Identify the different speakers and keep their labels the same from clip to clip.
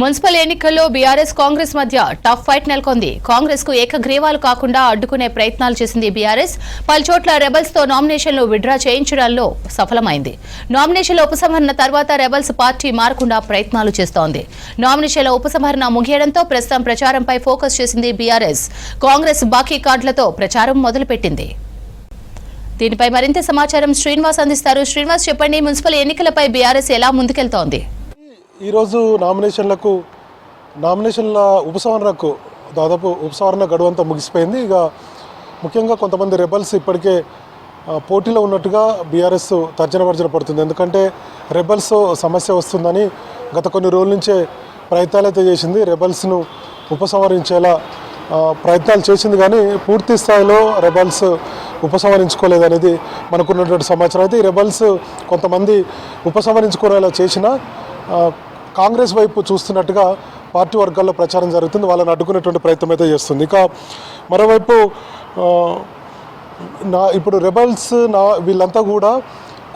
Speaker 1: Municipal ఎన్నికల్లో BRS Congress మధ్య tough fight నెలకొంది. కాంగ్రెస్ కు ఏకగ్రీవాలు కాకుండా అడ్డుకునే ప్రయత్నాలు చేసింది బీఆర్ఎస్. పలుచోట్ల రెబల్స్ తో నామినేషన్లు విడ్డ్రా చేయించడంలో సఫలమైంది. నామినేషన్ల ఉపసంహరణ తర్వాత రెబల్స్ పార్టీ మారకుండా ప్రయత్నాలు చేస్తోంది. నామినేషన్ల ఉపసంహరణ ముగియడంతో ప్రస్తుతం ప్రచారంపై ఫోకస్ చేసింది బీఆర్ఎస్. కాంగ్రెస్ బాకీ కార్డులతో ప్రచారం మొదలుపెట్టింది. దీనిపై మరింత సమాచారం శ్రీనివాస్ అందిస్తారు. శ్రీనివాస్, చెప్పండి, మున్సిపల్ ఎన్నికలపై బీఆర్ఎస్ ఎలా ముందుకెళ్తోంది?
Speaker 2: ఈరోజు నామినేషన్ల ఉపసంహరణకు దాదాపు ఉపసంహరణ గడువంతా ముగిసిపోయింది. ఇక ముఖ్యంగా కొంతమంది రెబల్స్ ఇప్పటికే పోటీలో ఉన్నట్టుగా బీఆర్ఎస్ తర్జన పడుతుంది. ఎందుకంటే రెబల్స్ సమస్య వస్తుందని గత కొన్ని రోజుల నుంచే ప్రయత్నాలు అయితే చేసింది. రెబల్స్ను ఉపసంహరించేలా ప్రయత్నాలు చేసింది, కానీ పూర్తి స్థాయిలో రెబల్స్ ఉపసంహరించుకోలేదనేది మనకున్నటువంటి సమాచారం. అయితే ఈ రెబల్స్ కొంతమంది ఉపసంహరించుకునేలా చేసినా కాంగ్రెస్ వైపు చూస్తున్నట్టుగా పార్టీ వర్గాల్లో ప్రచారం జరుగుతుంది. వాళ్ళని అడ్డుకునేటువంటి ప్రయత్నం అయితే చేస్తుంది. ఇక మరోవైపు ఇప్పుడు రెబల్స్ వీళ్ళంతా కూడా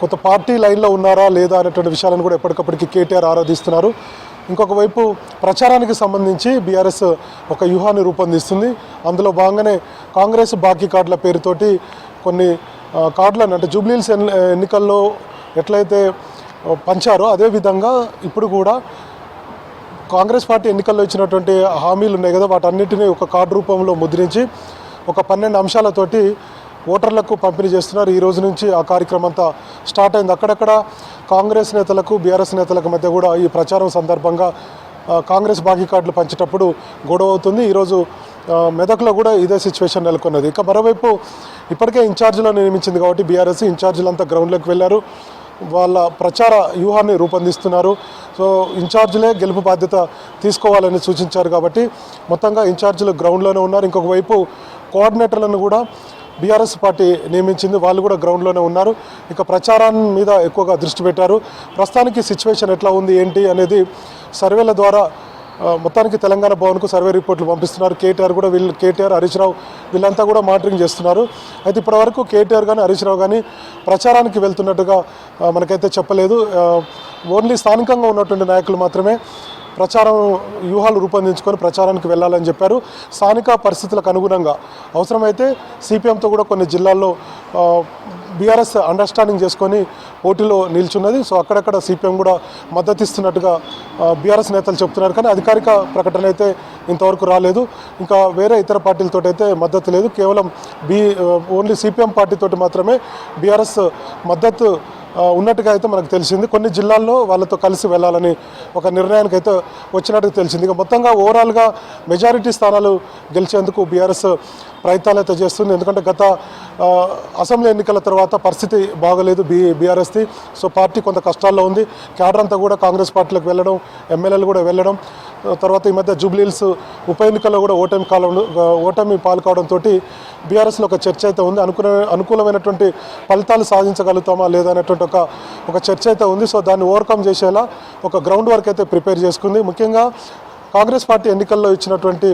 Speaker 2: కొంత పార్టీ లైన్లో ఉన్నారా లేదా అనేటువంటి విషయాలను కూడా ఎప్పటికప్పటికి కేటీఆర్ ఆరాధిస్తున్నారు. ఇంకొక వైపు ప్రచారానికి సంబంధించి బీఆర్ఎస్ ఒక వ్యూహాన్ని రూపొందిస్తుంది. అందులో భాగంగానే కాంగ్రెస్ బాకీ కార్డుల పేరుతోటి కొన్ని కార్డులను, అంటే జూబ్లీహిల్స్ ఎన్నికల్లో ఎట్లయితే పంచారో అదేవిధంగా ఇప్పుడు కూడా కాంగ్రెస్ పార్టీ ఎన్నికల్లో ఇచ్చినటువంటి హామీలు ఉన్నాయి కదా, వాటన్నిటినీ ఒక కార్డు రూపంలో ముద్రించి ఒక 12 అంశాలతోటి ఓటర్లకు పంపిణీ చేస్తున్నారు. ఈ రోజు నుంచి ఆ కార్యక్రమం అంతా స్టార్ట్ అయింది. అక్కడక్కడ కాంగ్రెస్ నేతలకు బీఆర్ఎస్ నేతలకు మధ్య కూడా ఈ ప్రచారం సందర్భంగా కాంగ్రెస్ బాకీ కార్డులు పంచేటప్పుడు గొడవ అవుతుంది. ఈరోజు మెదక్లో కూడా ఇదే సిచ్యువేషన్ నెలకొన్నది. ఇక మరోవైపు ఇప్పటికే ఇన్ఛార్జీలను నియమించింది కాబట్టి బీఆర్ఎస్ ఇన్ఛార్జీలంతా గ్రౌండ్లోకి వెళ్ళారు. వాళ్ళ ప్రచార వ్యూహాన్ని రూపొందిస్తున్నారు. సో ఇన్ఛార్జీలే గెలుపు బాధ్యత తీసుకోవాలని సూచించారు కాబట్టి మొత్తంగా ఇన్ఛార్జీలు గ్రౌండ్లోనే ఉన్నారు. ఇంకొక వైపు కోఆర్డినేటర్లను కూడా బీఆర్ఎస్ పార్టీ నియమించింది, వాళ్ళు కూడా గ్రౌండ్లోనే ఉన్నారు. ఇక ప్రచారాన్ని మీద ఎక్కువగా దృష్టి పెట్టారు. ప్రస్తుతానికి సిచ్యువేషన్ ఎట్లా ఉంది ఏంటి అనేది సర్వేల ద్వారా మొత్తానికి తెలంగాణ భవన్కు సర్వే రిపోర్ట్లు పంపిస్తున్నారు. కేటీఆర్ హరీష్ రావు వీళ్ళంతా కూడా మానిటరింగ్ చేస్తున్నారు. అయితే ఇప్పటివరకు కేటీఆర్ కానీ హరీష్ రావు కానీ ప్రచారానికి వెళ్తున్నట్టుగా మనకైతే చెప్పలేదు. ఓన్లీ స్థానికంగా ఉన్నటువంటి నాయకులు మాత్రమే ప్రచారం వ్యూహాలు రూపొందించుకొని ప్రచారానికి వెళ్ళాలని చెప్పారు. స్థానిక పరిస్థితులకు అనుగుణంగా అవసరమైతే సిపిఎంతో కూడా కొన్ని జిల్లాల్లో బీఆర్ఎస్ అండర్స్టాండింగ్ చేసుకొని పోటీలో నిల్చున్నది. సో అక్కడక్కడ సిపిఎం కూడా మద్దతు ఇస్తున్నట్టుగా బీఆర్ఎస్ నేతలు చెప్తున్నారు, కానీ అధికారిక ప్రకటన అయితే ఇంతవరకు రాలేదు. ఇంకా వేరే ఇతర పార్టీలతో అయితే మద్దతు లేదు. కేవలం ఓన్లీ సిపిఎం పార్టీతోటి మాత్రమే బీఆర్ఎస్ మద్దతు ఉన్నట్టుగా అయితే మనకు తెలిసింది. కొన్ని జిల్లాల్లో వాళ్ళతో కలిసి వెళ్ళాలని ఒక నిర్ణయానికి అయితే వచ్చినట్టు తెలిసింది. ఇక మొత్తంగా ఓవరాల్గా మెజారిటీ స్థానాలు గెలిచేందుకు బీఆర్ఎస్ ప్రయత్నాలు అయితే చేస్తుంది. ఎందుకంటే గత అసెంబ్లీ ఎన్నికల తర్వాత పరిస్థితి బాగలేదు బీఆర్ఎస్ది. సో పార్టీ కొంత కష్టాల్లో ఉంది. క్యాడర్ అంతా కూడా కాంగ్రెస్ పార్టీలకు వెళ్ళడం, ఎమ్మెల్యేలు కూడా వెళ్ళడం, తర్వాత ఈ మధ్య జూబ్లీహిల్స్ ఉప ఎన్నికల్లో కూడా ఓటమి పాలు కావడంతో బీఆర్ఎస్లో ఒక చర్చ అయితే ఉంది. అనుకూలమైనటువంటి ఫలితాలు సాధించగలుగుతామా లేదా అనేటువంటి ఒక చర్చ అయితే ఉంది. సో దాన్ని ఓవర్కమ్ చేసేలా ఒక గ్రౌండ్ వర్క్ అయితే ప్రిపేర్ చేసుకుంది. ముఖ్యంగా కాంగ్రెస్ పార్టీ ఎన్నికల్లో ఇచ్చినటువంటి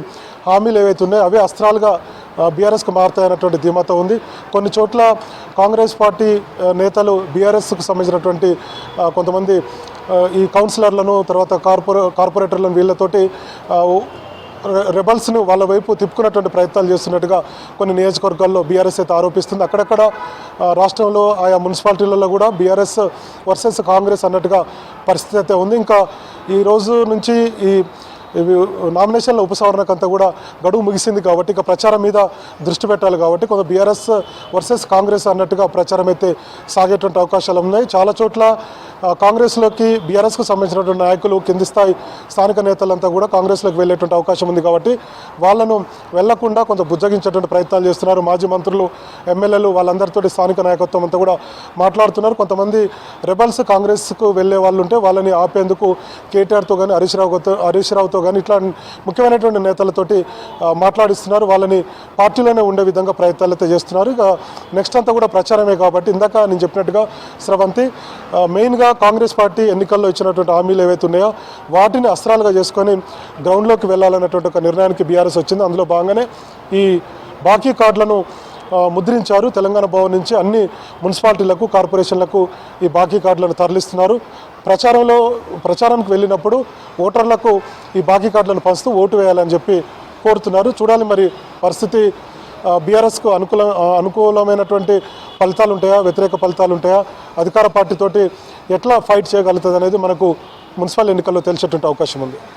Speaker 2: హామీలు ఏవైతే ఉన్నాయో అవే అస్త్రాలుగా బీఆర్ఎస్కు మారుతాయన్నటువంటి ధీమాతో ఉంది. కొన్ని చోట్ల కాంగ్రెస్ పార్టీ నేతలు బీఆర్ఎస్కు సంబంధించినటువంటి కొంతమంది ఈ కౌన్సిలర్లను, తర్వాత కార్పొరేటర్లను వీళ్ళతోటి రెబల్స్ను వాళ్ళ వైపు తిప్పుకున్నటువంటి ప్రయత్నాలు చేస్తున్నట్టుగా కొన్ని నియోజకవర్గాల్లో బీఆర్ఎస్ అయితే ఆరోపిస్తుంది. అక్కడక్కడ రాష్ట్రంలో ఆయా మున్సిపాలిటీలలో కూడా బీఆర్ఎస్ వర్సెస్ కాంగ్రెస్ అన్నట్టుగా పరిస్థితి అయితే ఉంది. ఇంకా ఈ రోజు నుంచి ఈ నామినేషన్ల ఉపసంహరణకంతా కూడా గడువు ముగిసింది కాబట్టి ఇక ప్రచారం మీద దృష్టి పెట్టాలి కాబట్టి కొంత బీఆర్ఎస్ వర్సెస్ కాంగ్రెస్ అన్నట్టుగా ప్రచారం అయితే సాగేటువంటి అవకాశాలు ఉన్నాయి. చాలా చోట్ల కాంగ్రెస్లోకి బీఆర్ఎస్కు సంబంధించినటువంటి నాయకులు, కింది స్థాయి స్థానిక నేతలంతా కూడా కాంగ్రెస్లోకి వెళ్ళేటువంటి అవకాశం ఉంది కాబట్టి వాళ్ళను వెళ్లకుండా కొంత బుజ్జగించేటువంటి ప్రయత్నాలు చేస్తున్నారు. మాజీ మంత్రులు, ఎమ్మెల్యేలు వాళ్ళందరితో స్థానిక నాయకత్వం అంతా కూడా మాట్లాడుతున్నారు. కొంతమంది రెబల్స్ కాంగ్రెస్కు వెళ్ళే వాళ్ళు ఉంటే వాళ్ళని ఆపేందుకు కేటీఆర్తో కానీ హరీష్ రావుతో కానీ ఇట్లా ముఖ్యమైనటువంటి నేతలతోటి మాట్లాడిస్తున్నారు. వాళ్ళని పార్టీలోనే ఉండే విధంగా ప్రయత్నాలు అయితే చేస్తున్నారు. ఇక నెక్స్ట్ అంతా కూడా ప్రచారమే కాబట్టి ఇందాక నేను చెప్పినట్టుగా స్రవంతి మెయిన్గా కాంగ్రెస్ పార్టీ ఎన్నికల్లో ఇచ్చినటువంటి హామీలు ఏవైతే ఉన్నాయో వాటిని అస్త్రాలుగా చేసుకొని గ్రౌండ్లోకి వెళ్ళాలన్నటువంటి ఒక నిర్ణయానికి బీఆర్ఎస్ వచ్చింది. అందులో భాగంగానే ఈ బాకీ కార్డులను ముద్రించారు. తెలంగాణ భవన్ నుంచి అన్ని మున్సిపాలిటీలకు, కార్పొరేషన్లకు ఈ బాకీ కార్డులను తరలిస్తున్నారు. ప్రచారానికి వెళ్ళినప్పుడు ఓటర్లకు ఈ బాకీ కార్డులను పంచుతూ ఓటు వేయాలని చెప్పి కోరుతున్నారు. చూడాలి మరి పరిస్థితి బీఆర్ఎస్కు అనుకూలమైనటువంటి ఫలితాలు ఉంటాయా, వ్యతిరేక ఫలితాలు ఉంటాయా, అధికార పార్టీతోటి ఎట్లా ఫైట్ చేయగలుగుతుంది అనేది మనకు మున్సిపల్ ఎన్నికల్లో తెలిసేటువంటి అవకాశం ఉంది.